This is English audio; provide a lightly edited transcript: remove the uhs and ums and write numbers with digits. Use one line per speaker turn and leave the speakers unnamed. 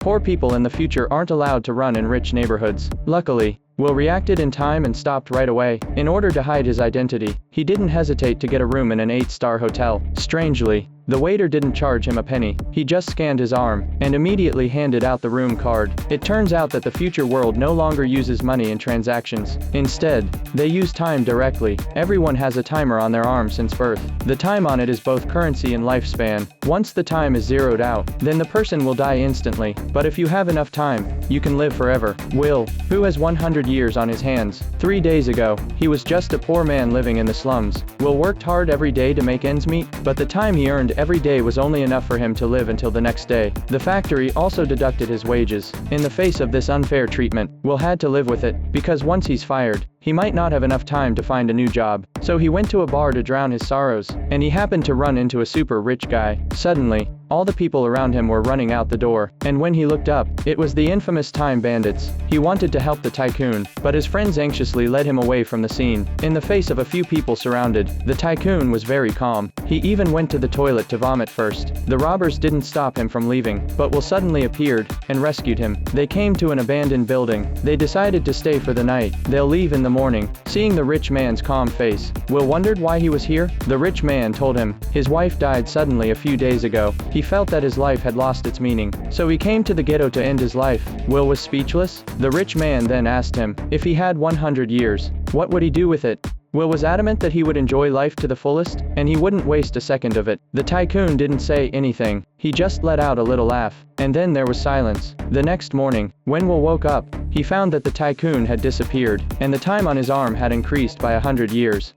Poor people in the future aren't allowed to run in rich neighborhoods. Luckily, Will reacted in time and stopped right away. In order to hide his identity, he didn't hesitate to get a room in an 8-star hotel. Strangely, the waiter didn't charge him a penny. He just scanned his arm, and immediately handed out the room card. It turns out that the future world no longer uses money in transactions. Instead, they use time directly. Everyone has a timer on their arm since birth. The time on it is both currency and lifespan. Once the time is zeroed out, then the person will die instantly. But if you have enough time, you can live forever. Will, who has 100 years on his hands. 3 days ago, he was just a poor man living in the slums. Will worked hard every day to make ends meet, but the time he earned every day was only enough for him to live until the next day. The factory also deducted his wages. In the face of this unfair treatment, Will had to live with it, because once he's fired, he might not have enough time to find a new job. So he went to a bar to drown his sorrows, and he happened to run into a super rich guy. Suddenly, all the people around him were running out the door, and when he looked up, it was the infamous time bandits. He wanted to help the tycoon, but his friends anxiously led him away from the scene. In the face of a few people surrounded, the tycoon was very calm. He even went to the toilet to vomit first. The robbers didn't stop him from leaving, but Will suddenly appeared and rescued him. They came to an abandoned building. They decided to stay for the night. They'll leave in the morning. Seeing the rich man's calm face, Will wondered why he was here. The rich man told him his wife died suddenly a few days ago. He felt that his life had lost its meaning, so he came to the ghetto to end his life. Will was speechless. The rich man then asked him if he had 100 years, what would he do with it? Will was adamant that he would enjoy life to the fullest, and he wouldn't waste a second of it. The tycoon didn't say anything. He just let out a little laugh, and then there was silence. The next morning, when Will woke up, he found that the tycoon had disappeared, and the time on his arm had increased by 100 years.